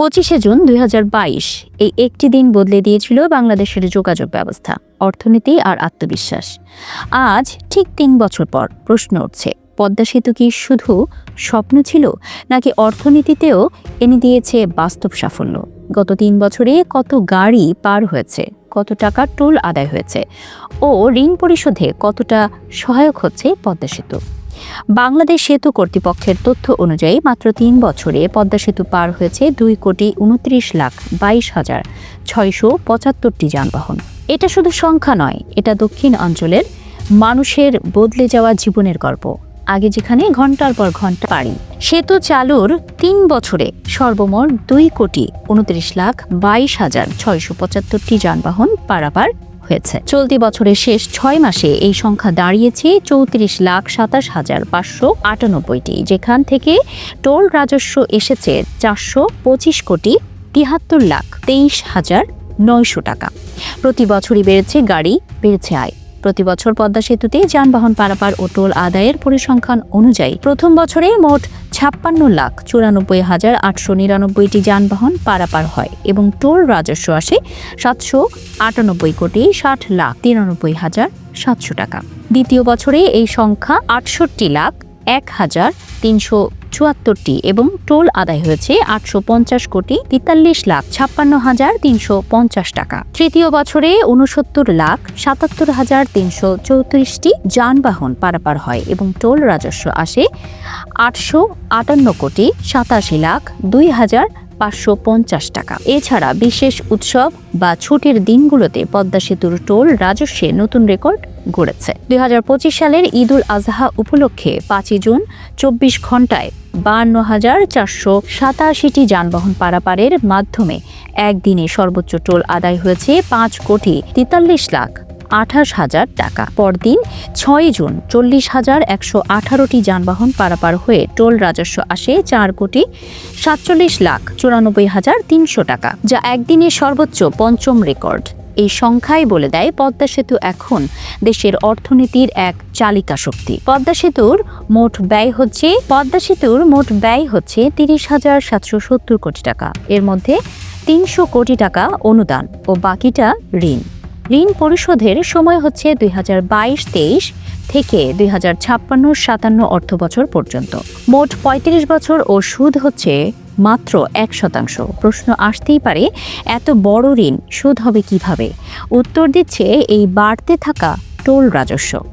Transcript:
২৫শে জুন ২০২২ এই একটি দিন বদলে দিয়েছিল বাংলাদেশের যোগাযোগ ব্যবস্থা, অর্থনীতি আর আত্মবিশ্বাস। আজ ঠিক ৩ বছর পর প্রশ্ন উঠছে, পদ্মা সেতু কি শুধু স্বপ্ন ছিল, নাকি অর্থনীতিতেও এনে দিয়েছে বাস্তব সাফল্য? গত ৩ বছরে কত গাড়ি পার হয়েছে, কত টাকা টোল আদায় হয়েছে ও ঋণ পরিশোধে কতটা সহায়ক হচ্ছে পদ্মা সেতু? বাংলাদেশ সেতু কর্তৃপক্ষের তথ্য অনুযায়ী মাত্র ৩ বছরে পদ্মা সেতু পার হয়েছে ২,২৯,২২,৬৭৫টি যানবাহন। এটা শুধু সংখ্যা নয়, এটা দক্ষিণ অঞ্চলের মানুষের বদলে যাওয়া জীবনের গল্প। আগে যেখানে ঘন্টার পর ঘন্টা পাড়ি, সেতু চালুর ৩ বছরে সর্বমোট ২,২৯,২২,৬৭৫টি যানবাহন পারাপার হয়েছে। চলতি বছরের শেষ ৬ মাসে এই সংখ্যা দাঁড়িয়েছে ৩৪,২৭,৫৯৮টি, যেখান থেকে টোল রাজস্ব এসেছে ৪২,২৩,২৩,৯০০ টাকা। প্রতি বছরই বেড়েছে গাড়ি, বেড়েছে আয়। প্রতি বছর পদ্মা সেতুতে যানবাহন পারাপার ও টোল আদায়ের পরিসংখ্যান অনুযায়ী প্রথম বছরে মোট ৫৬,৯৪,৮৯৯টি যানবাহন পারাপার হয় এবং টোল রাজস্ব আসে ৭৯৮,৬০,৯৩,৭০০ টাকা। দ্বিতীয় বছরে এই সংখ্যা ৬৮,১,৩৭৪টি এবং টোল আদায় হয়েছে ৮৫০,৪৩,৫৬,৩৫০ টাকা। তৃতীয় বছরে ৬৯,৭৭,৩৩৪টি যানবাহন পারাপার হয় এবং টোল রাজস্ব আসে ৮৫৮,৮৭,০২,৫৫০ টাকা। এছাড়া বিশেষ উৎসব বা ছুটির দিনগুলোতে পদ্মা সেতুর টোল রাজস্বে নতুন রেকর্ড গড়েছে। ২০২৫ সালের ঈদ উল আজহা উপলক্ষে ৫ জুন ২৪ ঘন্টায় ৫২,৪৮৭টি যানবাহন পারাপারের মাধ্যমে একদিনে সর্বোচ্চ টোল আদায় হয়েছে ৫,৪২,২৮,০০০ টাকা। পরদিন ৬ জুন ৪০,১১৮টি যানবাহন পারাপার হয়ে টোল রাজস্ব আসে ৪,৪৭,৯৪,৩০০ টাকা, যা একদিনে সর্বোচ্চ পঞ্চম রেকর্ড। এই সংখ্যাই বলে দেয় পদ্মা সেতু এখন দেশের অর্থনীতির এক চালিকা শক্তি। পদ্মা সেতুর মোট ব্যয় হচ্ছে ৩০,৭৭০ কোটি টাকা। এর মধ্যে ৩০০ কোটি টাকা অনুদান ও বাকিটা ঋণ। ঋণ পরিশোধের সময় হচ্ছে ২০২২-২৩ থেকে ২০৫৬-৫৭ অর্থবছর পর্যন্ত। মোট ৩৫ বছর ও সুদ হচ্ছে মাত্র ১%। প্রশ্ন আসতেই পারে, এত বড় ঋণ সুদ হবে কিভাবে? উত্তর দিচ্ছে এই বাড়তে থাকা টোল রাজস্ব।